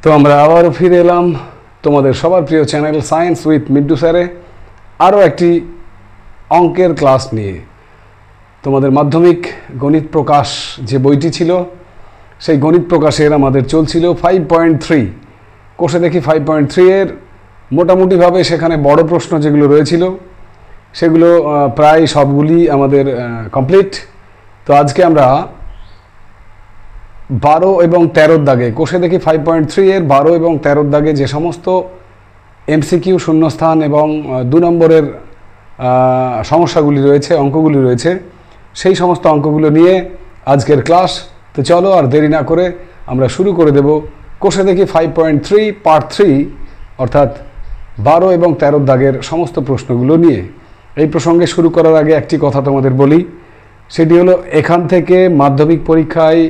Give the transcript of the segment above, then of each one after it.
তো আমরা আবারও ফিরে এলাম তোমাদের সবার প্রিয় চ্যানেল সায়েন্স উইথ মিড্ডু স্যারে আরও একটি অঙ্কের ক্লাস নিয়ে। তোমাদের মাধ্যমিক গণিত প্রকাশ যে বইটি ছিল সেই গণিত প্রকাশের আমাদের চলছিল 5.3 কোষে দেখি 5.3 এর মোটামুটিভাবে সেখানে বড় প্রশ্ন যেগুলো রয়েছিল সেগুলো প্রায় সবগুলি আমাদের কমপ্লিট। তো আজকে আমরা 12 এবং 13 দাগে কোষে দেখি 5.3 এর 12 এবং 13 দাগে যে সমস্ত এমসিকিউ শূন্যস্থান এবং 2 নম্বরের সমস্যাগুলি রয়েছে, অঙ্কগুলি রয়েছে, সেই সমস্ত অঙ্কগুলো নিয়ে আজকের ক্লাস। তো চলো আর দেরি না করে আমরা শুরু করে দেব কোষে দেখি 5.3 পার্ট 3 অর্থাৎ 12 এবং 13 দাগের সমস্ত প্রশ্নগুলো নিয়ে। এই প্রসঙ্গে শুরু করার আগে একটি কথা তোমাদের বলি, সেটি হলো এখান থেকে মাধ্যমিক পরীক্ষায়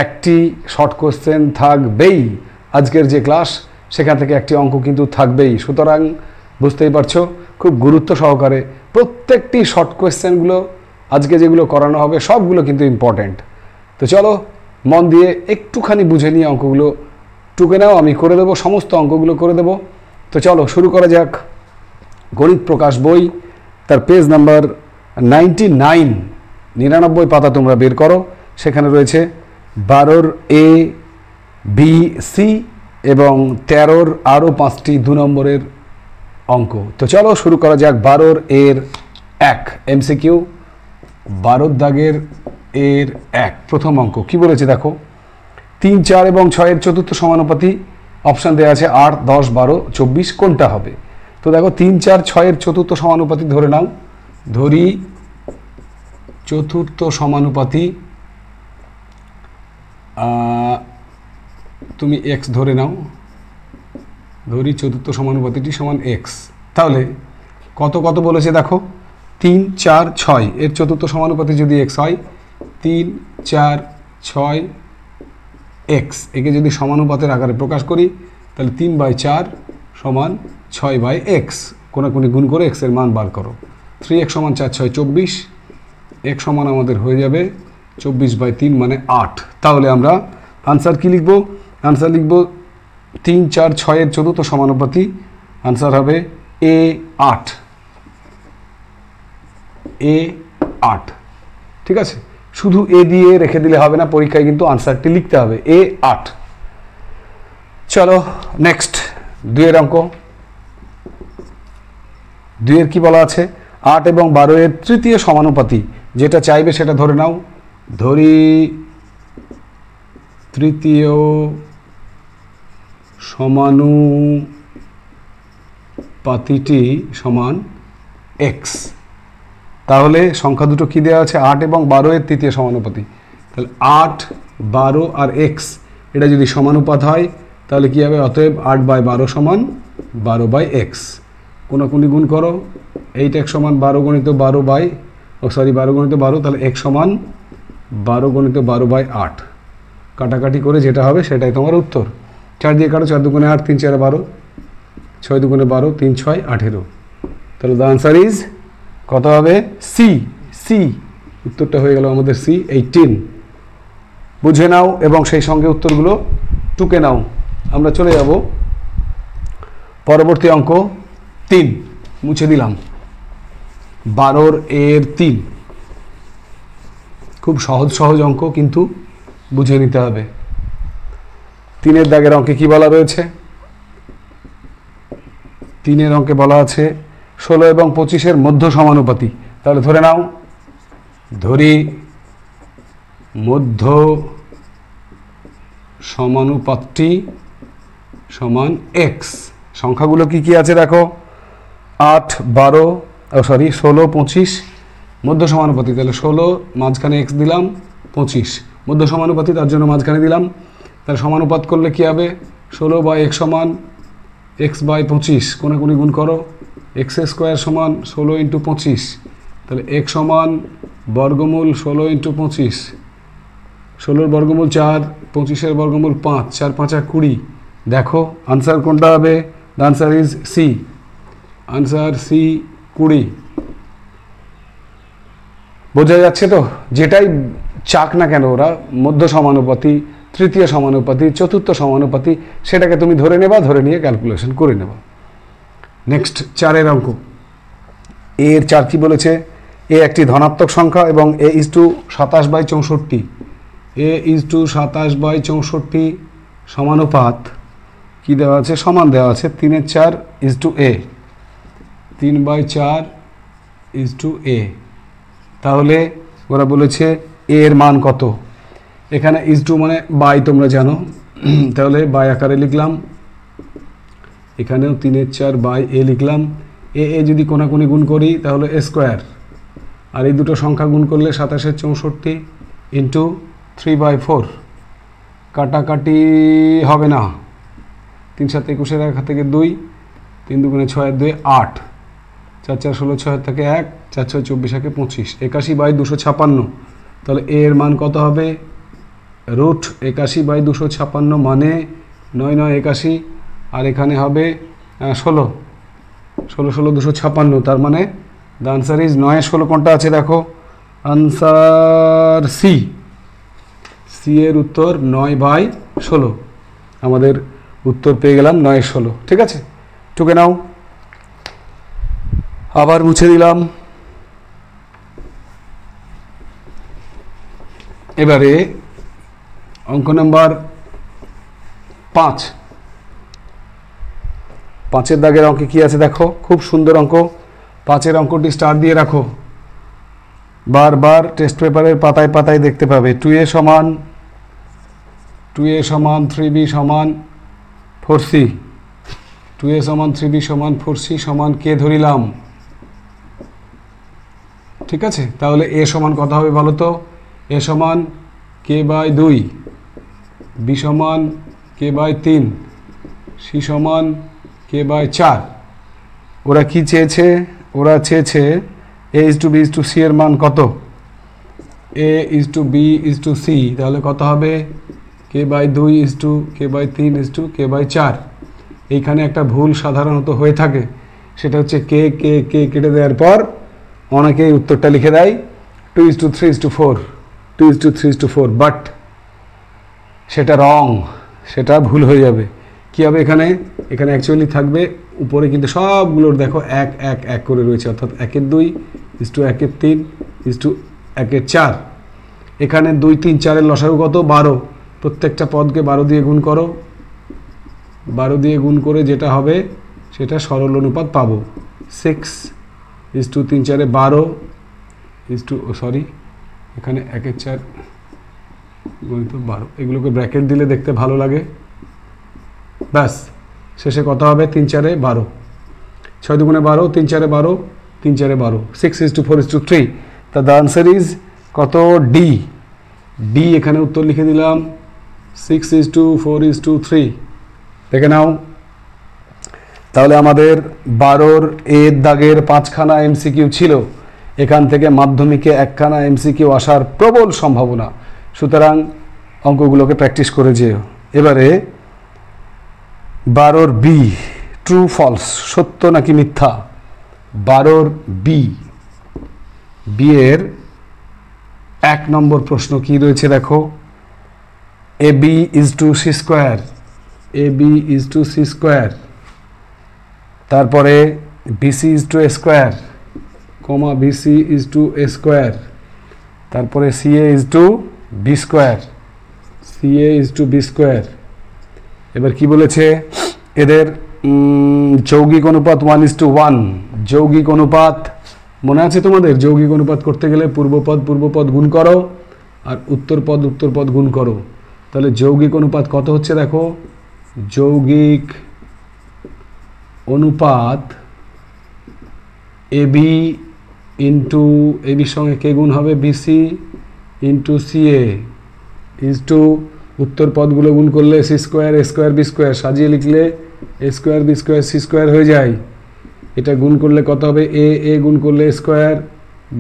একটি শর্ট কোশ্চেন থাকবেই। আজকের যে ক্লাস সেখান থেকে একটি অঙ্ক কিন্তু থাকবেই, সুতরাং বুঝতেই পারছো খুব গুরুত্ব সহকারে প্রত্যেকটি শর্ট কোশ্চেনগুলো আজকে যেগুলো করানো হবে সবগুলো কিন্তু ইম্পর্ট্যান্ট। তো চলো মন দিয়ে একটুখানি বুঝে নিয়ে অঙ্কগুলো টুকে নাও, আমি করে দেবো, সমস্ত অঙ্কগুলো করে দেবো। তো চলো শুরু করা যাক। গণিত প্রকাশ বই তার পেজ নাম্বার 99 পাতা তোমরা বের করো, সেখানে রয়েছে 12 A B C এবং 13 আরও 5টি 2 নম্বরের অঙ্ক। তো চলো শুরু করা যাক। 12 এর 1 এমসিকিউ, 12 দাগের এর 1 প্রথম অঙ্ক কি বলেছে দেখো। 3, 4 এবং 6 এর চতুর্থ সমানুপাতি অপশান দেওয়া আছে 8, 10, 12, 24 কোনটা হবে। তো দেখো 3, 4, 6 এর চতুর্থ সমানুপাতি ধরে নাও, ধরি চতুর্থ সমানুপাতি তুমি x ধরে নাও, ধরি চতুর্থ সমানুপাতিটি সমান x। তাহলে কত কত বলেছে দেখো, 3, 4, 6 এর চতুর্থ সমানুপাতি যদি x হয়, 3, 4, 6 x, একে যদি সমানুপাতের আকারে প্রকাশ করি তাহলে 3/4 সমান 6/x, কোনাকুনি গুণ করে x এর মান বার করো। 3x সমান 4, 6, 24, x সমান আমাদের হয়ে যাবে 24/3 মানে 8। তাহলে আমরা আনসার কি লিখব? আনসার লিখব 3, 4, 6 এর চতুর্থ সমানুপাতি, আনসার হবে A8। A8 ঠিক আছে, শুধু এ দিয়ে রেখে দিলে হবে না, পরীক্ষায় কিন্তু আনসারটি লিখতে হবে A8। চলো নেক্সট 2 এর অঙ্ক। 2 এর কি বলা আছে, 8 এবং 12 এর তৃতীয় সমানুপাতি, যেটা চাইবে সেটা ধরে নাও, ধরি তৃতীয় সমানুপাতিটি সমান x। তাহলে সংখ্যা দুটো কি দেওয়া আছে, 8 এবং 12 এর তৃতীয় সমানুপাতি। তাহলে 8, 12 আর x এটা যদি সমানুপাত হয় তাহলে কি হবে, অতএব 8/12 সমান 12/x। কোনাকুনি গুণ করো, 8x সমান 12 গণিত 12 গণিত 12, তাহলে x সমান 12 গণিত 12/8। কাটাকাটি করে যেটা হবে সেটাই তোমার উত্তর। 4 দিয়ে কাটো, 4 দুগুণে 8, 3 4 12, 6 দুগুণে 12, 3 6 18। তাহলে দ্য আনসার ইজ কত হবে, সি। সি উত্তরটা হয়ে গেল আমাদের সি 18। বুঝে নাও এবং সেই সঙ্গে উত্তরগুলো টুকে নাও। আমরা চলে যাব পরবর্তী অঙ্ক 3, মুছে দিলাম। 12 এর 3 খুব সহজ সহজ অঙ্ক, কিন্তু বুঝে নিতে হবে। 3 এর দাগের অঙ্কে কি বলা রয়েছে, 3 এর অঙ্কে বলা আছে 16 এবং 25 এর মধ্য সমানুপাতি। তাহলে ধরে নাও, ধরি মধ্য সমানুপাতটি সমান x। সংখ্যাগুলো কি কি আছে দেখো, 8, 12, 16, 25 মধ্য সমানুপাতি। তাহলে 16 মাঝখানে x দিলাম, 25 মধ্য সমানুপাতি তার জন্য মাঝখানে দিলাম। তাহলে সমানুপাত করলে কি হবে, 16/x সমান x/25, কোনাকুনি গুণ করো, x² সমান 16 × 25। তাহলে x সমান বর্গমূল 16 × 25, 16 বর্গমূল 4, 25 বর্গমূল 5, 4 5 20। দেখো আনসার কোনটা হবে, the answer is C. Answer C 20। বোঝা যাচ্ছে তো, যেটাই চাক না কেন ওরা মধ্য সমানুপাতি তৃতীয় সমানুপাতি, চতুর্থ সমানুপাতি, সেটাকে তুমি ধরে নেবা, ধরে নিয়ে ক্যালকুলেশন করে নেবা। নেক্সট 4 অঙ্ক। এর 4 কি বলেছে? এ একটি ধনাত্মক সংখ্যা এবং A is to 27/64, A is to 27/64 সমানুপাত কি দেওয়া আছে? সমান দেওয়া আছে 3/4 is to A, 3/4 is to A. তাহলে ওরা বলেছে এ এর মান কত? এখানে ইজ টু মানে বাই, তোমরা জানো, তাহলে বাই আকারে লিখলাম, এখানেও 3/4 বাই এ লিখলাম। এ যদি কোনাকুনি গুণ করি তাহলে এ স্কোয়ার, আর এই দুটো সংখ্যা গুণ করলে 27/64 ইন্টু 3/4, কাটাকাটি হবে না, 3 7 21 1 থেকে 2, 3 2 6 2 8, 4 4 16 6 থেকে 1, 4 6 24 1 25, 81/256। তাহলে এ এর মান কত হবে? রুট 81/256 মানে 9 9 81, আর এখানে হবে 16 16 16 256, তার মানে দ্য আনসার ইজ 9 16 কোনটা আছে দেখো? আনসার সি, সি এর উত্তর 9/16। আমাদের উত্তর পেয়ে গেলাম 9 16। ঠিক আছে, টুকে নাও, আবার মুছে দিলাম। এবারে অঙ্ক নাম্বার 5। 5-এর দাগের অঙ্কে কি আছে দেখো? খুব সুন্দর অঙ্ক। 5-এর অঙ্কটি স্টার দিয়ে রাখো, বারবার টেস্ট পেপারের পাতায় পাতায় দেখতে পাবে। 2a সমান 3b সমান 4c, 2a সমান 3b সমান 4c সমান কে ধরিলাম। ঠিক আছে, তাহলে এ সমান কত হবে বলো তো? এ সমান k/2, b সমান k/3, c সমান k/4। ওরা কি চেয়েছে? ওরা চেয়েছে a is to b is to c এর মান কত? a is to b is to c, তাহলে কত হবে? k/2 is to k/3 is to k/4। এইখানে একটা ভুল সাধারণত হয়ে থাকে, সেটা হচ্ছে কে কে কে কেটে দেওয়ার পর অনেকেই উত্তরটা লিখে দেয় 2 is to 3 is to 4, 2 is to 3 is to 4, but সেটা রং, সেটা ভুল হয়ে যাবে। কি হবে এখানে? এখানে অ্যাকচুয়ালি থাকবে উপরে, কিন্তু সবগুলোর দেখো 1 1 1 করে রয়েছে, অর্থাৎ 1 2 is to 1 3 is to 1 4। এখানে 2 3 4 এর লসাগু কত? 12। প্রত্যেকটা পদকে 12 দিয়ে গুণ করো, 12 দিয়ে গুণ করে যেটা হবে সেটা সরল অনুপাত পাবো। 6 is to 3 4 12 is to, sorry এখানে 1 4 গুণিত 12, এগুলোকে ব্র্যাকেট দিলে দেখতে ভালো লাগে। ব্যাস, শেষে কত হবে? 3 4 12, 6 2 12, 3 4 12, 3 4 12, 6 is to 4 is to 3। তা দ্য আনসার ইজ কত? ডি, ডি এখানে উত্তর লিখে দিলাম, 6 is to 4 is to 3। দেখে নাও, তাহলে আমাদের 12-র এর দাগের 5খানা এমসিকিউ ছিল। এখান থেকে মাধ্যমিকে 1খানা এমসিকিউ আসার প্রবল সম্ভাবনা, সুতরাং অঙ্কগুলোকে প্র্যাকটিস করে যেও। এবারে 12-র বি, ট্রু ফলস, সত্য নাকি মিথ্যা। 12-র বি, এর 1 নম্বর প্রশ্ন কি রয়েছে দেখো? A B is to C square, A B is to C square. তারপরে BC is to A square, comma BC is to A square. তারপরে CA is to B square, CA is to B square. এবার কি বলেছে? এদের যৌগিক অনুপাত 1:1। যৌগিক অনুপাত মনে আছে তোমাদের? যৌগিক অনুপাত করতে গেলে পূর্বপদ গুণ করো আর উত্তরপদ গুণ করো। তাহলে যৌগিক অনুপাত কত হচ্ছে দেখো? যৌগিক অনুপাত এবি ইন্টু এবির সঙ্গে কে গুণ হবে? BC into CA is to উত্তর পদগুলো গুণ করলে C square A square B square, সাজিয়ে লিখলে A square B square C square হয়ে যায়। এটা গুণ করলে কত হবে? এ গুণ করলে স্কোয়ার,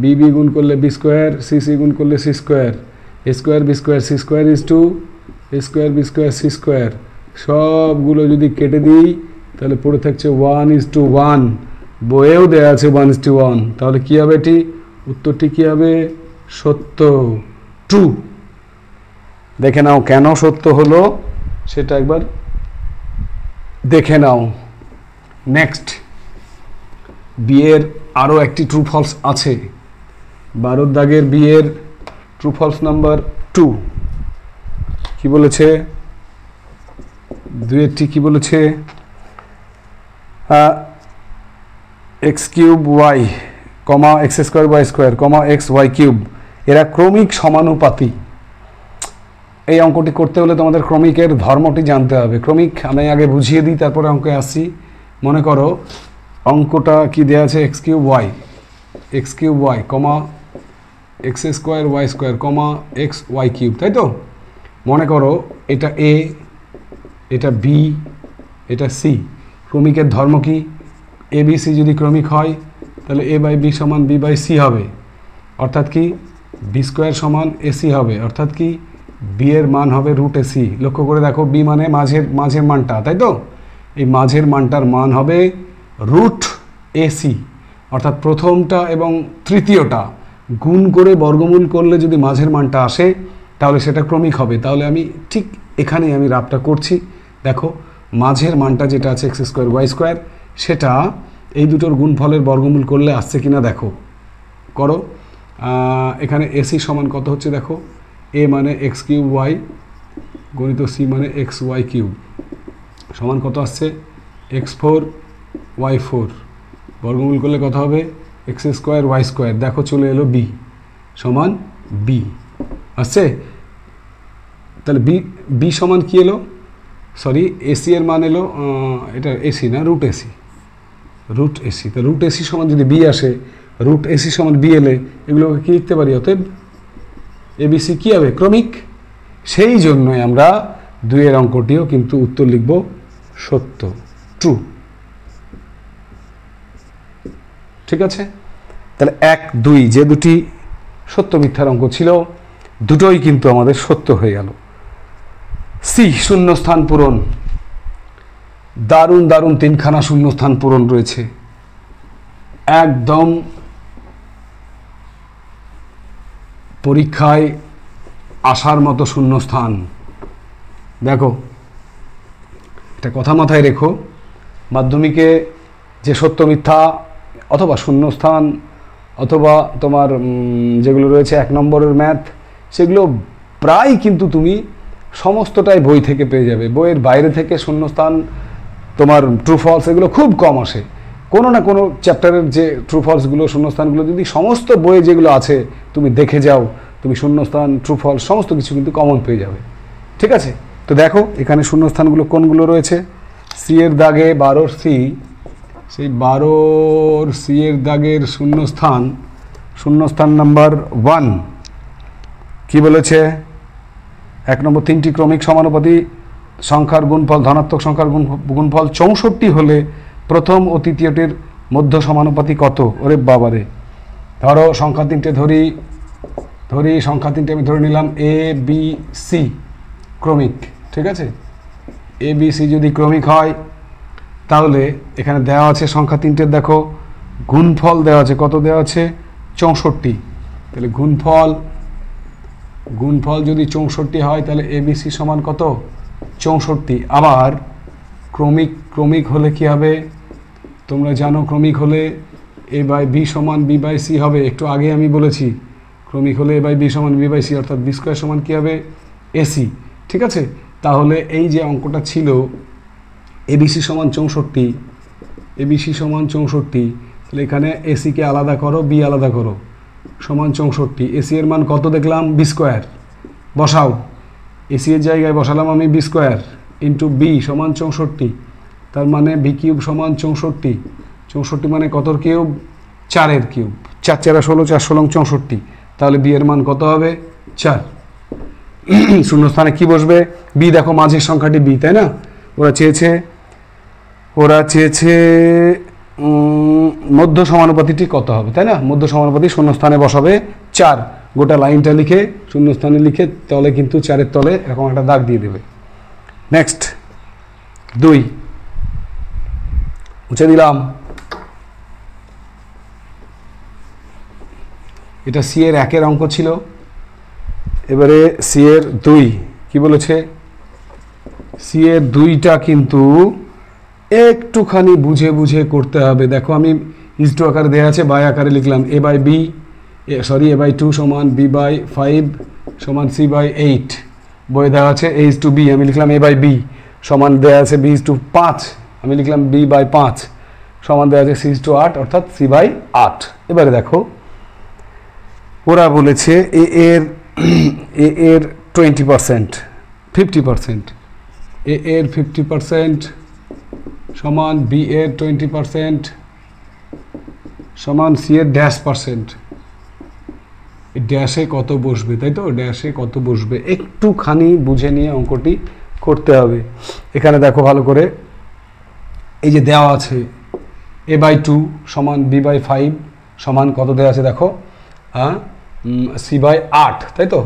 বি গুণ করলে বি স্কোয়ার, সি গুণ করলে C square, A square B square C square is to A square B square C square. সবগুলো যদি কেটে দিই তাহলে পড়ে থাকছে 1:1। বইয়েও দেওয়া আছে 1:1। তাহলে কী হবে? এটি উত্তরটি কী হবে? সত্য, ট্রু। দেখে নাও কেন সত্য হলো সেটা একবার দেখে নাও। নেক্সট, বিয়ের আরও একটি ট্রু ফলস আছে। 12 দাগের বিয়ের ট্রু ফলস নাম্বার 2 কি বলেছে? দুয়েরটি কি বলেছে? X cube y comma x square Y square comma x y cube এরা ক্রমিক সমানুপাতি। এই অঙ্কটি করতে হলে তোমাদের ক্রমিকের ধর্মটি জানতে হবে। ক্রমিক আমি আগে বুঝিয়ে দিই, তারপরে অঙ্কে আসি। মনে করো অঙ্কটা কি দেওয়া আছে? X cube y comma x square Y square comma x y cube, তাই তো? মনে করো এটা এ, এটা বি, এটা সি। ক্রমিকের ধর্ম কি? এ বি সি যদি ক্রমিক হয় তাহলে এ বাই বি সমান বি বাই সি হবে, অর্থাৎ কি বি স্কোয়ার সমান এসি হবে, অর্থাৎ কি বি এর মান হবে রুট এসি। লক্ষ্য করে দেখো, বি মানে মাঝের মানটা, তাই তো? এই মাঝের মানটার মান হবে রুট এসি, অর্থাৎ প্রথমটা এবং তৃতীয়টা গুণ করে বর্গমূল করলে যদি মাঝের মানটা আসে তাহলে সেটা ক্রমিক হবে। তাহলে আমি ঠিক এখানেই আমি রাবটা করছি। দেখো মাঝের মানটা যেটা আছে এক্স স্কোয়ার ওয়াই স্কোয়ার, সেটা এই দুটোর গুণফলের বর্গমূল করলে আসছে কিনা দেখো, করো। এখানে এসি সমান কত হচ্ছে দেখো, এ মানে এক্স কিউব ওয়াই গণিত সি মানে এক্স ওয়াই কিউব সমান কত আসছে? এক্স ফোর ওয়াই ফোর, বর্গমূল করলে কত হবে? X square Y square. দেখো চলে এলো বি সমান বি আসছে। তাহলে বি সমান কি এলো? সরি, এসি এর মান এলো, এটা এসি না, রুট এসি। তো রুট এসি সমান যদি বি আসে, রুট এসি সমান বি এলে এগুলোকে কি লিখতে পারি? অতএব এবিসি কি হবে? ক্রমিক। সেই জন্যই আমরা 2 অঙ্কটিও কিন্তু উত্তর লিখব সত্য, ট্রু। ঠিক আছে? তাহলে 1, 2 যে দুটি সত্য মিথ্যার অঙ্ক ছিল দুটোই কিন্তু আমাদের সত্য হয়ে গেল। সি, শূন্যস্থান পূরণ। দারুণ 3খানা শূন্যস্থান পূরণ রয়েছে, একদম পরীক্ষায় আসার মতো শূন্যস্থান। দেখো একটা কথা মাথায় রেখো, মাধ্যমিকে যে সত্য মিথ্যা অথবা শূন্যস্থান অথবা তোমার যেগুলো রয়েছে 1 নম্বরের ম্যাথ, সেগুলো প্রায় কিন্তু তুমি সমস্তটাই বই থেকে পেয়ে যাবে। বইয়ের বাইরে থেকে শূন্যস্থান, তোমার ট্রু ফলস এগুলো খুব কম আসে। কোনো না কোনো চ্যাপ্টারের যে ট্রু ফলসগুলো, শূন্যস্থানগুলো যদি সমস্ত বইয়ে যেগুলো আছে তুমি দেখে যাও, তুমি শূন্যস্থান ট্রু ফলস সমস্ত কিছু কিন্তু কমন পেয়ে যাবে। ঠিক আছে? তো দেখো এখানে শূন্যস্থানগুলো কোনগুলো রয়েছে। সি এর দাগে 12 সি, সেই 12 সি এর দাগের শূন্যস্থান নাম্বার 1 কি বলেছে? 1 নম্বর, 3টি ক্রমিক সমানুপাতি সংখ্যার গুণফল, ধনাত্মক সংখ্যার গুণফল 64 হলে প্রথম ও তৃতীয়টির মধ্য সমানুপাতি কত? ওরে বাবারে, ধরো সংখ্যা 3টে ধরি, সংখ্যা 3টে আমি ধরে নিলাম এ বি সি ক্রমিক। ঠিক আছে? এ বি সি যদি ক্রমিক হয় তাহলে এখানে দেওয়া আছে সংখ্যা 3টের, দেখো গুণফল দেওয়া আছে, কত দেওয়া আছে? 64। তাহলে গুণফল যদি 64 হয় তাহলে এবিসি সমান কত? 64। আবার ক্রমিক হলে কি হবে? তোমরা জানো ক্রমিক হলে এ বাই বি সমান বি বাই সি হবে। একটু আগে আমি বলেছি ক্রমিক হলে এ বাই বি সমান বি বাই সি, অর্থাৎ বি স্কোয়ার সমান কী হবে? এসি। ঠিক আছে? তাহলে এই যে অঙ্কটা ছিল এবিসি সমান 64, তাহলে এখানে এসিকে আলাদা করো, বি আলাদা করো, সমান 64। এসি এর মান কত দেখলাম? B square. বসাও, এসি এর জায়গায় বসালাম আমি বি স্কোয়ার ইন্টু বি সমান 64, তার মানে বি কিউব সমান 64 মানে কতর কিউব? 4-এর কিউব। 4 4 16, 4 16 64। তাহলে বি এর মান কত হবে? 4। শূন্যস্থানে কি বসবে? বি। দেখো মাঝের সংখ্যাটি বি, তাই না? ওরা চেয়েছে মধ্য সমানুপাতিটি কত হবে, তাই না? মধ্য সমানুপাতি শূন্যস্থানে বসাবে 4। গোটা লাইনটা লিখে শূন্যস্থানে লিখে তলে কিন্তু 4-এর তলে এরকম একটা দাগ দিয়ে দেবে। নেক্সট 2 মুছে দিলাম। এটা সি এর 1-এর অঙ্ক ছিল। এবারে সি এর 2 কি বলেছে, সি এর 2টা কিন্তু একটুখানি বুঝে বুঝে করতে হবে। দেখো আমি ইজ টু আকারে দেওয়া আছে, বাই আকারে লিখলাম A by B, sorry A by 2 সমান বি বাই 5 সমান সি বাই 8। বইয়ে দেওয়া আছে এ ইজ টু বি, আমি লিখলাম এ বাই বি সমান দেওয়া আছে বি ইজ টু 5, আমি লিখলাম বি বাই 5 সমান দেওয়া আছে সি ইজ টু 8 অর্থাৎ সি বাই 8। এবারে দেখো ওরা বলেছে এ এর 20%, 50%, এ এর 50% সমান বি এর 20% সমান সি এর -%। ড্যাশে কত বসবে, তাই তো, ড্যাশে কত বসবে একটুখানি বুঝে নিয়ে অঙ্কটি করতে হবে। এখানে দেখো ভালো করে, এই যে দেওয়া আছে এ বাই 2 সমান বি বাই 5 সমান কত দেওয়া আছে দেখো, সি বাই 8, তাই তো।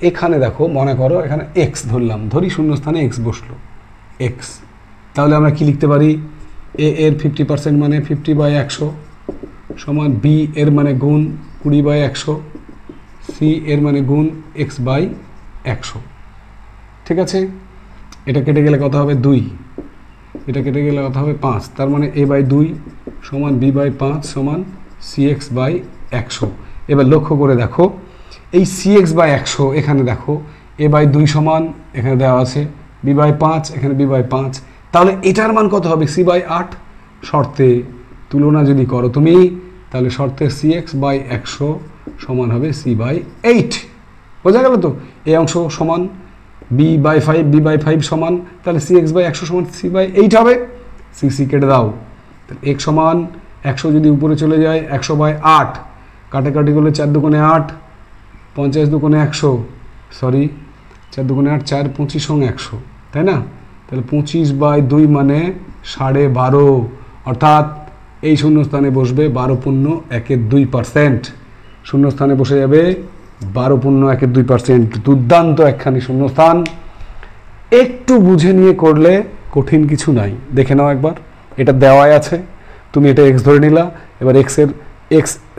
এখানে দেখো মনে করো এখানে এক্স ধরলাম, ধরি শূন্যস্থানে এক্স বসলো, এক্স, তাহলে আমরা কি লিখতে পারি, এ এর 50% মানে 50/100 সমান বি এর মানে গুণ 20/100, সি এর মানে গুণ x/100। ঠিক আছে, এটা কেটে গেলে কত হবে 2, এটা কেটে গেলে কত হবে 5, তার মানে a বাই 2 সমান b বাই 5 সমান cx/100। এবার লক্ষ্য করে দেখো এই cx/100 এখানে দেখো a বাই 2 সমান এখানে দেওয়া আছে b বাই 5, এখানে b বাই 5, তাহলে এটার মান কত হবে c/8। শর্তে তুলনা যদি করো তুমি, তাহলে শর্তে cx/100 সমান হবে c/8। বোঝা গেল তো, এই অংশ সমান b/5, b/5 সমান, তাহলে cx/100 সমান c/8 হবে। c কেটে দাও, তাহলে x সমান 100 যদি উপরে চলে যায় 100/8, কাটাকাটি করলে 4 দুগুণে 8, 50 দুগুণে 100, সরি 4 দুগুণে 8, 4 25 সঙ্গে 100, তাই না। তাহলে 25/2 মানে 12.5, অর্থাৎ এই শূন্যস্থানে বসবে 12.1-2%, শূন্যস্থানে বসে যাবে 12.1-2%। দুর্দান্ত একখানি শূন্যস্থান, একটু বুঝে নিয়ে করলে কঠিন কিছু নাই। দেখে নাও একবার, এটা দেওয়াই আছে, তুমি এটা এক্স ধরে নিলা, এবার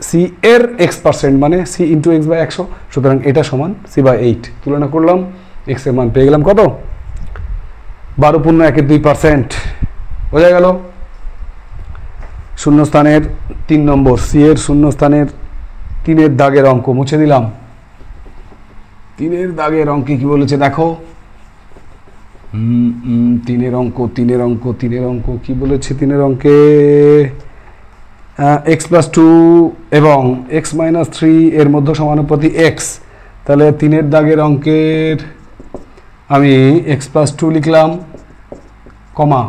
সি এর x% মানে সি ইন্টু x/100, সুতরাং এটা সমান c/8। তুলনা করলাম, এক্স এর মান পেয়ে গেলাম কত, 12.1-2%। বোঝা গেল। শূন্যস্থানের 3 নম্বর, সি এর শূন্যস্থানের 3-এর দাগের অঙ্ক মুছে দিলাম। 3-এর দাগের অঙ্কে কি বলেছে দেখো, 3-এর অঙ্ক কি বলেছে। 3-এর অঙ্কে x+2 এবং x-3 এর মধ্য সমানুপাতি x, তাহলে 3-এর দাগের অঙ্কের আমি x+2 লিখলাম, কমা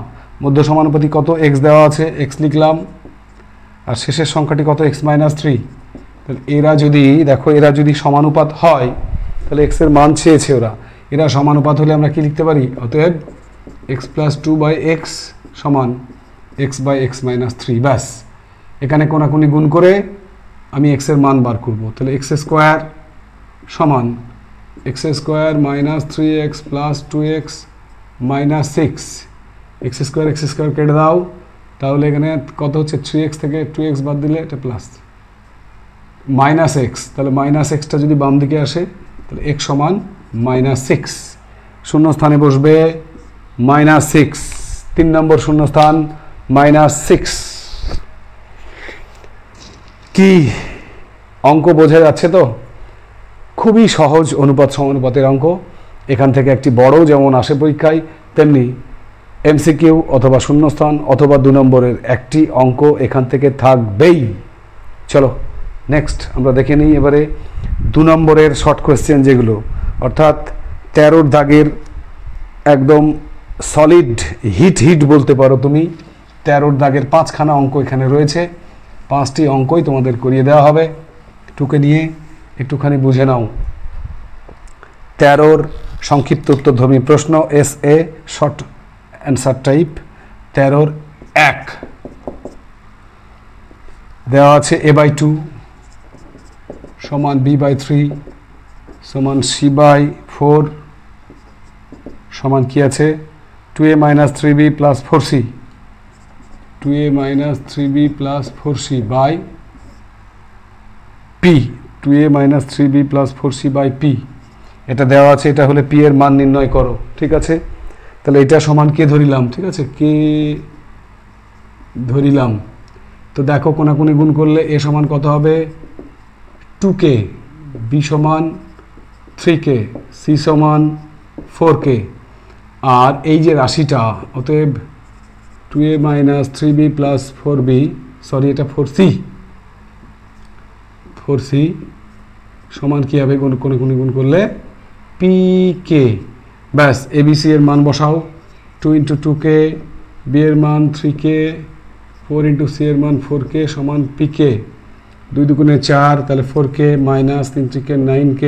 মধ্য সমানুপাতি কত x দেওয়া আছে, x লিখলাম, আর শেষের সংখ্যাটি কত x-3। তাহলে এরা যদি দেখো, এরা যদি সমানুপাত হয়, তাহলে x এর মান চেয়েছে ওরা, এরা সমানুপাত হলে আমরা কি লিখতে পারি, অতএব x+2/x সমান x/x-3। ব্যাস, এখানে কোনাকুনি গুণ করে আমি x এর মান বার করব। তাহলে x² সমান x² - 3x + 2x - 6, x² কেটে দাও, তাহলে এখানে কত হচ্ছে, 3x থেকে 2x বাদ দিলে এটা প্লাস -x, তাহলে -xটা যদি বাম দিকে আসে তাহলে x সমান -6, শূন্যস্থানে বসবে -6। 3 নম্বর শূন্যস্থান -6। কি অঙ্ক বোঝা যাচ্ছে তো, খুবই সহজ অনুপাত সমানুপাতের অঙ্ক। এখান থেকে একটি বড় যেমন আসে পরীক্ষায়, তেমনি এমসিকিউ অথবা শূন্যস্থান অথবা 2 নম্বরের একটি অঙ্ক এখান থেকে থাকবেই। চলো নেক্সট আমরা দেখে নিই এবারে 2 নম্বরের শর্ট কোয়েশ্চেন, যেগুলো অর্থাৎ 13-র দাগের একদম সলিড হিট বলতে পারো তুমি। 13-র দাগের 5খানা অঙ্ক এখানে রয়েছে, 5টি অঙ্কই তোমাদের করিয়ে দেওয়া হবে। টুকে নিয়ে একটুখানি বুঝে নাও। 13-র সংক্ষিপ্ত উত্তরধর্মী প্রশ্ন, SA শর্ট অ্যান্সার টাইপ। 13-র 1 দেওয়া আছে a/2 সমান b/3 সমান c/4 সমান কি আছে, 2a - 3b + 4c, 2a - 3b + 4c by p, 2a - 3b + 4c by p। এটা দেওয়া আছে, এটা হলে পি এর মান নির্ণয় করো, ঠিক আছে। তাহলে এটা সমান কে ধরিলাম, ঠিক আছে, কে ধরিলাম। তো দেখো কোনাকুনি গুণ করলে এ সমান কত হবে 2k, বি সমান 3k, সি সমান 4k। আর এই যে রাশিটা, অতএব 2a minus 3b plus 4b, sorry এটা 4c সমান কী হবে কোনাকুনি গুণ করলে pk। ব্যাস এবিসি এর মান বসাও, 2 ইন্টু 2k, বি এর মান 3k, 4 ইন্টু সি এর মান 4k সমান pk। 2 দুগুণে 4, তাহলে 4k minus 3 3k 9k,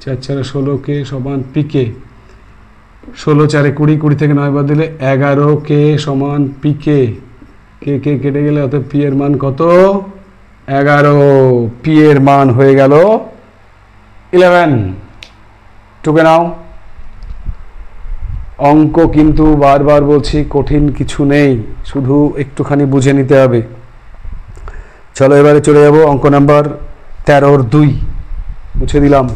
4 4 16k সমান pk। 16 4 20, 20 থেকে 9 বাদ দিলে 11k সমান pk। কে কে কেটে গেলে, অর্থাৎ পি এর মান কত 11, পি এর মান হয়ে গেল 11। টুকে নাও। অঙ্ক কিন্তু বারবার বলছি কঠিন কিছু নেই, শুধু একটুখানি বুঝে নিতে হবে। চলো এবারে চলে যাব অঙ্ক নাম্বার 13-2, মুছে দিলাম।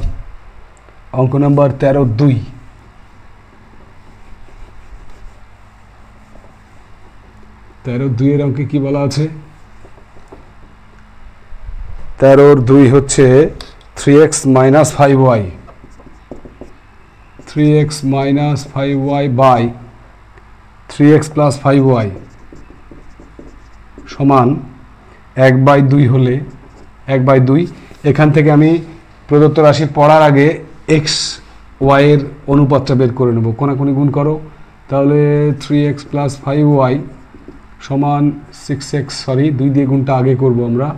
অঙ্ক নাম্বার 13-2, 13-2 এর অঙ্কে কি বলা আছে? 13-2 হচ্ছে 3x minus 5y, 3x minus 5y by 3x plus 5y সমান 1/2 হলে 1/2। এখান থেকে আমি প্রদত্ত রাশি পড়ার আগে x y এর অনুপাতটা বের করে নেব। কোনাকুনি গুণ করো, তাহলে 3x প্লাস 5y সমান 6x, সরি 2 দিয়ে গুণটা আগে করব আমরা,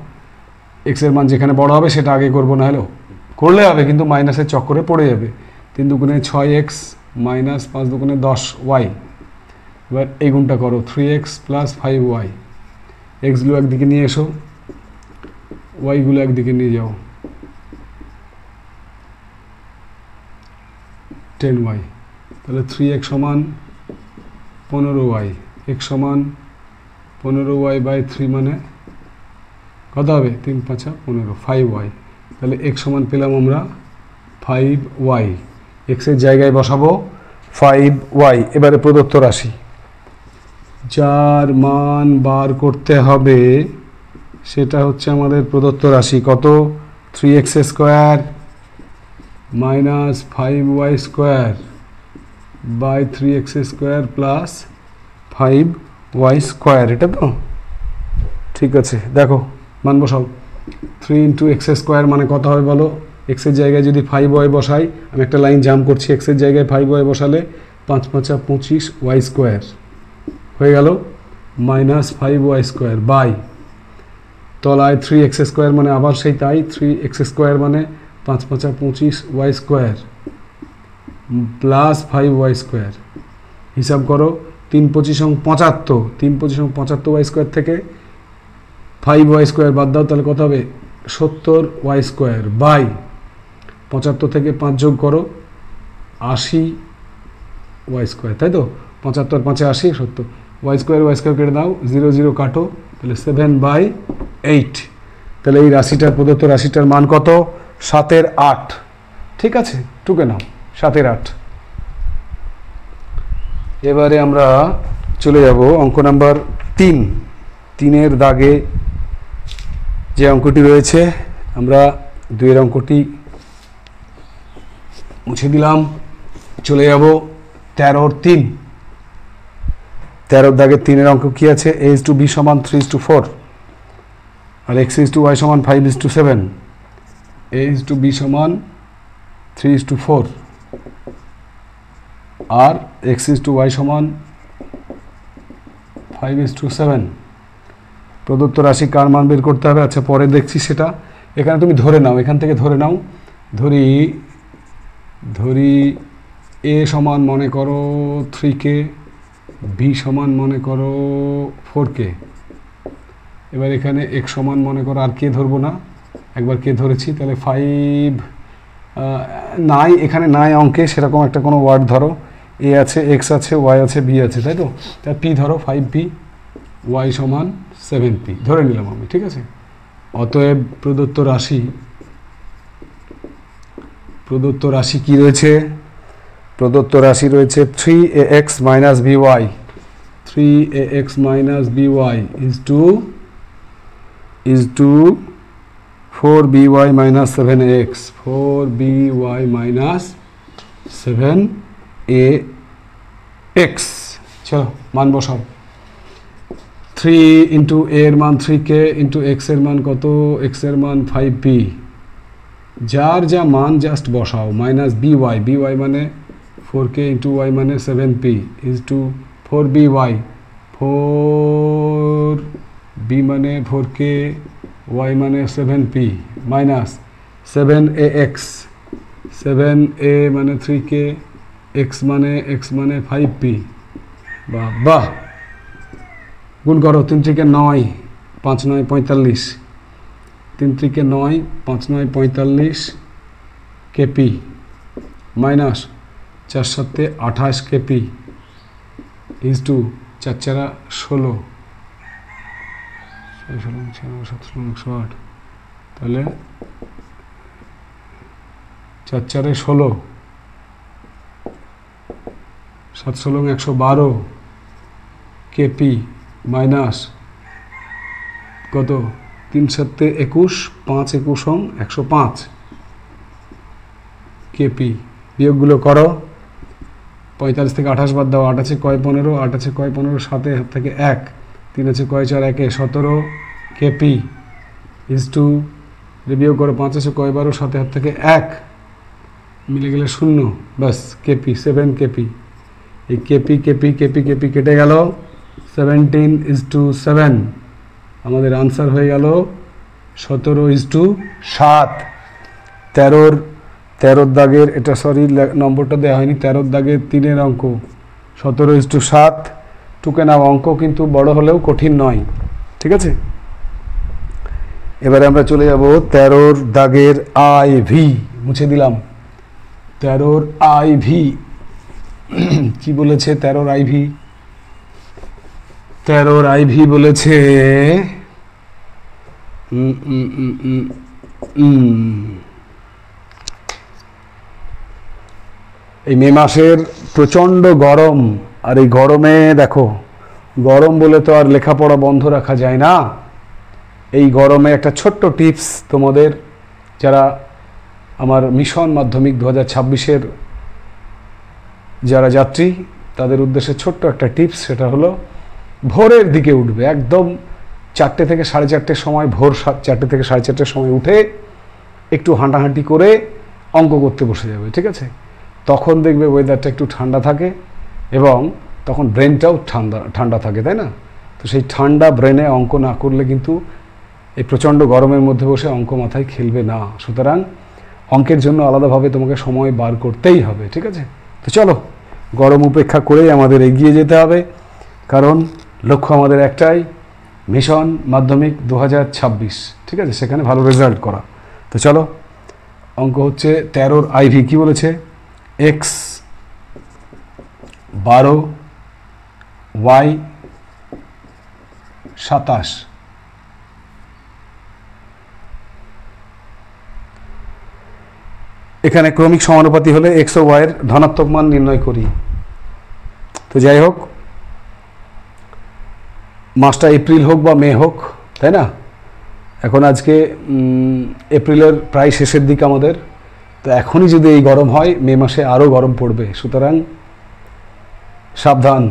x এর মান যেখানে বড় হবে সেটা আগে করব, না হলেও করলে হবে কিন্তু মাইনাসের চক্করে পড়ে যাবে। 3 দুগুণে 6x মাইনাস 5 দুগুণে 10y। এবার এই গুণটা করো, 3x প্লাস 5y, এক্সগুলো একদিকে নিয়ে এসো, ওয়াইগুলো একদিকে নিয়ে যাও, 10y। তাহলে 3x সমান 15y, x সমান 15y বাই 3 মানে কত হবে 3 5 15, 5y। তাহলে x সমান পেলাম আমরা 5y, x এর জায়গায় বসাবো 5y। এবারে প্রদত্ত রাশি যার মান বার করতে হবে সেটা হচ্ছে আমাদের প্রদত্ত রাশি কত, 3x square minus 5y square by 3x square plus 5y square. এটা তো ঠিক আছে। দেখো মান বসাও, 3 ইন্টু এক্স স্কোয়ার মানে কত হবে বলো। এক্সের জায়গায় যদি 5y বসাই, আমি একটা লাইন জাম্প করছি, এক্সের জায়গায় 5y বসালে 5 5 25 y স্কোয়ার হয়ে গেল মাইনাস 5y স্কোয়ার বাই তলায় 3x স্কোয়ার মানে আবার সেই তাই 3x স্কোয়ার মানে 5 5 25 y square plus 5y square. হিসাব করো, 3 25 75, 3 25 75 y স্কোয়ার থেকে 5y স্কোয়ার বাদ দাও, তাহলে কত হবে 70y স্কোয়ার বাই 75 থেকে 5 যোগ করো 80y স্কোয়ার, তাই তো 75 5 80 70, y স্কোয়ার কেটে দাও, 0 0 কাটো, তাহলে 7/8। তাহলে এই রাশিটার প্রদত্ত রাশিটার মান কত 7/8। ঠিক আছে, টুকে নাও 7/8। এবারে আমরা চলে যাব অঙ্ক নাম্বার 3 দাগে যে অঙ্কটি রয়েছে, আমরা 2 এর অঙ্কটি মুছে দিলাম। চলে যাব 13-3, 13 দাগে 3 এর অঙ্ক কি আছে, a/b সমান 3:4 আর x/y সমান 5:7, a/b সমান 3:4 আর x/y সমান 5:7। প্রদত্ত রাশি কার মান বের করতে হবে, আচ্ছা পরে দেখছি সেটা। এখানে তুমি ধরে নাও, এখান থেকে ধরে নাও, ধরি a সমান মনে করো 3k, b সমান মনে করো 4k। এবার এখানে x সমান মনে করো, আর কে ধরবো না, একবার কে ধরেছি, তাহলে 5 নাই, এখানে নাই অঙ্কে সেরকম একটা কোনো ওয়ার্ড ধরো, a আছে, x আছে, y আছে, b আছে, তাই তো। তা p ধরো 5p, y সমান 7p ধরে নিলাম আমি, ঠিক আছে। অতএব প্রদত্ত রাশি p প্রদত্ত রাশি কি রয়েছে? প্রদত্ত রাশি রয়েছে 3ax minus by, 3ax minus by is to 4by minus 7x, 4by minus 7ax। চলো মান বসাও। 3 ইন্টু a এর মান 3k ইন্টু x এর মান কত? x এর মান 5p, যার যা মান জাস্ট বসাও। মাইনাস by মানে 4k ইন্টু y মানে 7p is two 4by, 4b মানে 4k, y মানে 7p মাইনাস 7ax, 7a মানে 3k, x মানে 5p। বাহ বাহ, গুণ করো। 3 থেকে 9, 5 9 45, 3 থেকে 9, 5 9 45 KP minus 4 7 28 KP is to 4 4 16, 108, তাহলে 4 4 16, 7 16 112 কেপি মাইনাস কত? 3 7 21, 5 21 105 কেপি। বিয়োগগুলো করো। 45 থেকে 28 বাদ দাও। 8 আছে কয় 15, 8 আছে কয় 15, 7 থেকে 1, 3 আছে কয় 4 1 17 কেপি ইজ টু, বিয়োগ করো। 5 আছে কয় 12, 7 থেকে 1 মিলে গেলে 0, বাস কেপি 7 কেপি। এই কেপি কেপি কেপি কেপি কেটে গেল। 17 ইজ টু 7, আমাদের আনসার হয়ে গেল 17 ইজ টু 7। 13 দাগের, এটা সরি নম্বরটা দেওয়া হয়নি, 13 দাগের 3 অঙ্ক 17 ইজ টু 7। টুকে নাও, অঙ্ক কিন্তু বড় হলেও কঠিন নয়, ঠিক আছে। এবারে আমরা চলে যাব 13 দাগের IV, মুছে দিলাম। 13 IV কি বলেছে? 13 IV, 13 IV বলেছে এই মে মাসের প্রচণ্ড গরম, আর এই গরমে দেখো, গরম বলে তো আর লেখাপড়া বন্ধ রাখা যায় না। এই গরমে একটা ছোট্ট টিপস তোমাদের, যারা আমার মিশন মাধ্যমিক 2026-এর যারা যাত্রী, তাদের উদ্দেশ্যে ছোট্ট একটা টিপস, সেটা হলো ভোরের দিকে উঠবে। একদম 4টে থেকে 4:30 সময়, ভোর 4টে থেকে 4:30 সময় উঠে একটু হাঁটাহাঁটি করে অঙ্ক করতে বসে যাবে, ঠিক আছে। তখন দেখবে ওয়েদারটা একটু ঠান্ডা থাকে এবং তখন ব্রেনটাও ঠান্ডা থাকে, তাই না? তো সেই ঠান্ডা ব্রেনে অঙ্ক না করলে কিন্তু এই প্রচণ্ড গরমের মধ্যে বসে অঙ্ক মাথায় খেলবে না। সুতরাং অঙ্কের জন্য আলাদাভাবে তোমাকে সময় বার করতেই হবে, ঠিক আছে। তো চলো, গরম উপেক্ষা করেই আমাদের এগিয়ে যেতে হবে, কারণ লক্ষ্য আমাদের একটাই, মিশন মাধ্যমিক 2026, ঠিক আছে, সেখানে ভালো রেজাল্ট করা। তো চলো, অঙ্ক হচ্ছে 13 IV, কি বলেছে? x 12, y 27। এখানে ক্রমিক সমানুপাতি হলে x ও y এর ধনাত্মক মান নির্ণয় করি। তো যাই হোক, মাসটা এপ্রিল হোক বা মে হোক, তাই না? এখন আজকে এপ্রিলের প্রায় শেষের দিকে আমাদের, তো এখনই যদি এই গরম হয়, মে মাসে আরও গরম পড়বে। সুতরাং সাবধান,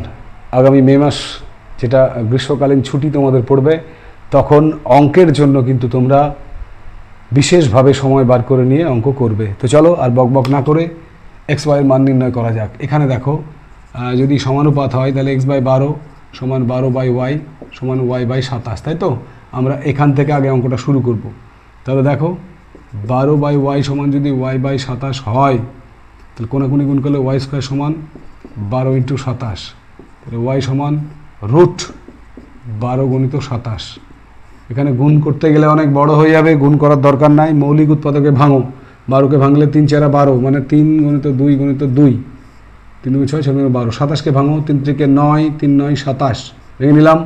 আগামী মে মাস যেটা গ্রীষ্মকালীন ছুটি তোমাদের পড়বে, তখন অঙ্কের জন্য কিন্তু তোমরা বিশেষভাবে সময় বার করে নিয়ে অঙ্ক করবে। তো চলো, আর বকবক না করে x y এর মান নির্ণয় করা যাক। এখানে দেখো, যদি সমানুপাত হয় তাহলে x/12 সমান 12/y সমান y/27, তাই তো? আমরা এখান থেকে আগে অঙ্কটা শুরু করব। তাহলে দেখো, 12/y সমান যদি y/27 হয়, তাহলে কোনাকুনি গুণ করলে y² সমান 12 × 27, তাহলে y সমান √12 × 27। এখানে গুণ করতে গেলে অনেক বড় হয়ে যাবে, গুণ করার দরকার নাই। মৌলিক উৎপাদকে ভাঙো, 12কে ভাঙলে 3 4 12, মানে 3 × 2 × 2, 3 × 6 6 × 12। 27কে ভাঙো, 3 3 9, 3 9 27, ভেঙে নিলাম।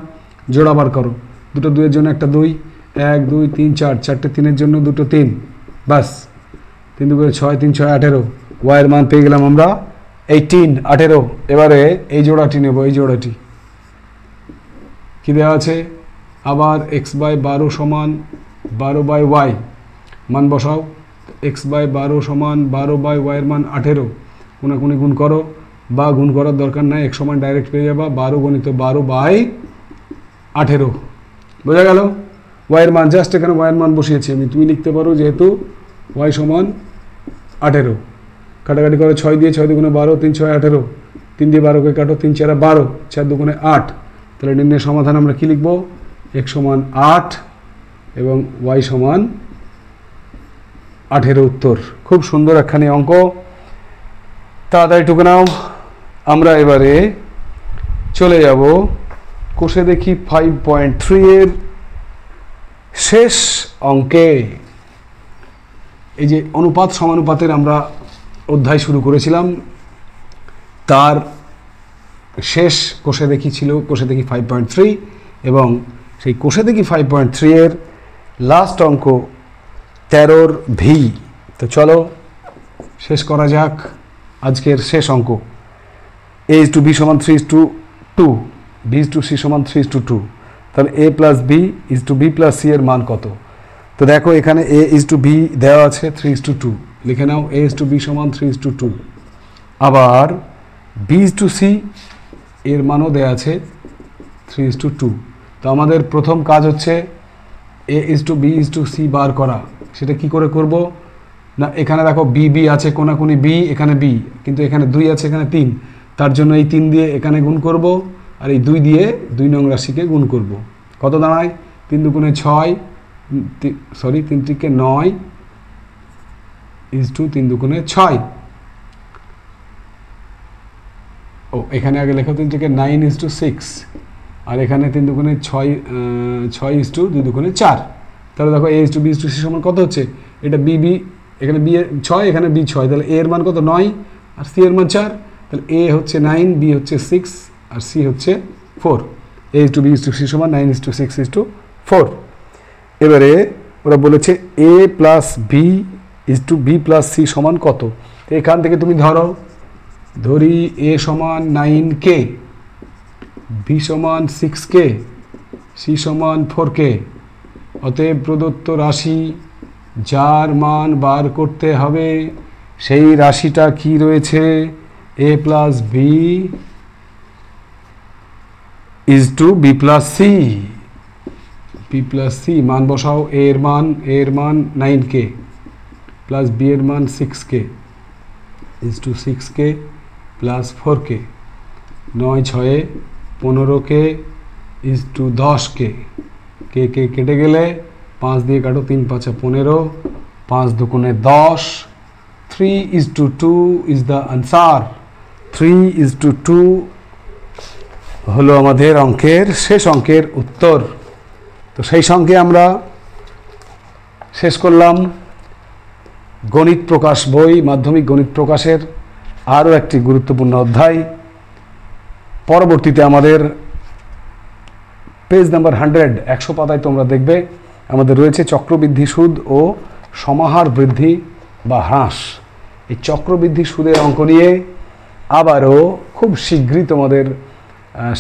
জোড়া বার করো, দুটো 2-এর জন্য একটা 2, 1 2 3 4, চারটে 3-এর জন্য দুটো 3, বাস 3 দুগুণে 6, 3 6 18, ওয়াইয়ের মান পেয়ে গেলাম আমরা 18 18। এবারে এই জোড়াটি নেব, এই জোড়াটি কী দেওয়া আছে, আবার x/12 সমান 12/y, মান বসাও। x/12 সমান 12/y এর মান 18, কোনাকুনি গুণ করো, বা গুণ করার দরকার নাই, এক সমান ডাইরেক্ট পেয়ে যাবা 12 × 12/18, বোঝা গেল। ওয়াইয়ের মান জাস্ট এখানে ওয়াইয়ের মান বসিয়েছি আমি, তুমি লিখতে পারো যেহেতু ওয়াই সমান 18, কাটাকাটি করে 6 দিয়ে 6 দুগুণে 12, 3 6 18, 3 দিয়ে 12কে কাটো, 3 4 12, 4 দুগুণে 8। তাহলে নির্ণয়ের সমাধান আমরা কি লিখব, x সমান 8 এবং y সমান 18 উত্তর। খুব সুন্দর একখানি অঙ্ক, তাড়াতাড়ি টুকে নাও। আমরা এবারে চলে যাব কোষে দেখি 5.3 এর শেষ অঙ্কে। এই যে অনুপাত সমানুপাতের আমরা অধ্যায় শুরু করেছিলাম, তার শেষ কোষে দেখি ছিল কোষে দেখি 5.3, এবং সেই কোষে দেখি 5.3 এর লাস্ট অঙ্ক 13 ভি। তো চলো শেষ করা যাক আজকের শেষ অঙ্ক। a/b সমান 3:2, b/c সমান 3:2। তাহলে a+b/b+c এর মান কত? তো দেখো এখানে a/b দেওয়া আছে 3:2, লিখে নাও a/b সমান 3:2। আবার b/c এর মানও দেওয়া আছে 3:2। তো আমাদের প্রথম কাজ হচ্ছে a/b/c বার করা। সেটা কি করে করব না, এখানে দেখো বি আছে, কোনাকুনি বি, এখানে বি, কিন্তু এখানে 2 আছে, এখানে 3, তার জন্য এই 3 দিয়ে এখানে গুণ করব, আর এই 2 দিয়ে 2 নং রাশিকে গুণ করব। কত দাঁড়ায়, 3 দুগুণে 6, 3 3 9 3 দুগুণে 6। ও এখানে আগে লেখো 3 থেকে 9:6, আর এখানে 3 দুগুণে 6 2 দুগুণে 4। তাহলে দেখো a/b/c সমান কত হচ্ছে, এটা বি, এখানে বি 6, এখানে বি 6, তাহলে a এর মান কত 9 আর c এর মান 4। তাহলে a হচ্ছে 9, b হচ্ছে 6 আর c হচ্ছে 4। a/b/c সমান 9:6:4। এবারে ওরা বলেছে a+b/b+c সমান কত। এখান থেকে তুমি ধরি a সমান 9k, b সমান 6k, c সমান 4k। অতএব প্রদত্ত রাশি যার মান বার করতে হবে সেই রাশিটা কি রয়েছে, a+b/b+c, b+c মান বসাও। এর মান 9k প্লাস b এর মান 6k = 6k plus 4k, 9 6 15k = 10k, কে কেটে গেলে 5 দিয়ে কাটো, 3 5 15, 5 দুগুণে 10, 3:2 ইজ দ্য আনসার। 3:2 হলো আমাদের অঙ্কের শেষ অঙ্কের উত্তর। তো সেই সঙ্গে আমরা শেষ করলাম গণিত প্রকাশ বই, মাধ্যমিক গণিত প্রকাশের আরও একটি গুরুত্বপূর্ণ অধ্যায়। পরবর্তীতে আমাদের পেজ নাম্বার 100 পাতায় তোমরা দেখবে আমাদের রয়েছে চক্রবৃদ্ধি সুদ ও সমাহার বৃদ্ধি বা হ্রাস। এই চক্রবৃদ্ধি সুদের অঙ্ক নিয়ে আবারও খুব শীঘ্রই তোমাদের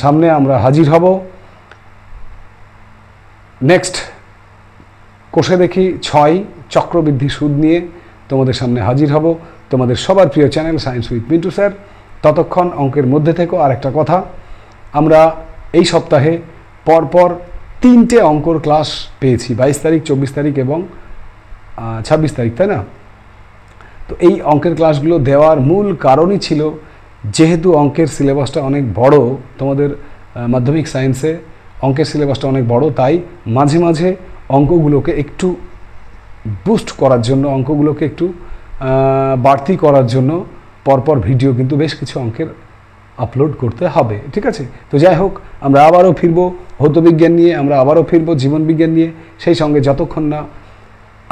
সামনে আমরা হাজির হব। নেক্সট কোষে দেখি 6 চক্রবৃদ্ধি সুদ নিয়ে তোমাদের সামনে হাজির হব, তোমাদের সবার প্রিয় channel science with Mintu sir. ততক্ষণ অঙ্কের মধ্যে থেকো। আর একটা কথা, আমরা এই সপ্তাহে পরপর 3টে অঙ্কর ক্লাস পেয়েছি, 22 তারিখ, 24 তারিখ এবং 26 তারিখ, তাই না? তো এই অঙ্কের ক্লাসগুলো দেওয়ার মূল কারণই ছিল যেহেতু অঙ্কের সিলেবাসটা অনেক বড়, তোমাদের মাধ্যমিক সায়েন্সে অঙ্কের সিলেবাসটা অনেক বড়, তাই মাঝে মাঝে অঙ্কগুলোকে একটু বুস্ট করার জন্য, অঙ্কগুলোকে একটু বাড়তি করার জন্য পরপর ভিডিও কিন্তু বেশ কিছু অঙ্কের আপলোড করতে হবে, ঠিক আছে? তো যাই হোক, আমরা আবারও ফিরব ভৌতবিজ্ঞান নিয়ে, আমরা আবারও ফিরব জীবনবিজ্ঞান নিয়ে। সেই সঙ্গে যতক্ষণ না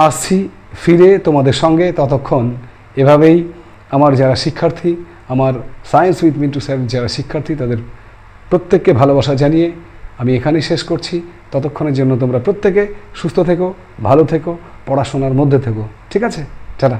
আসছি ফিরে তোমাদের সঙ্গে, ততক্ষণ এভাবেই আমার যারা শিক্ষার্থী, আমার সায়েন্স উইথ মিন্টু স্যার যারা শিক্ষার্থী, তাদের প্রত্যেককে ভালোবাসা জানিয়ে আমি এখানেই শেষ করছি। ততক্ষণের জন্য তোমরা প্রত্যেকে সুস্থ থেকো, ভালো থেকো, পড়াশোনার মধ্যে থেকো, ঠিক আছে? টাটা।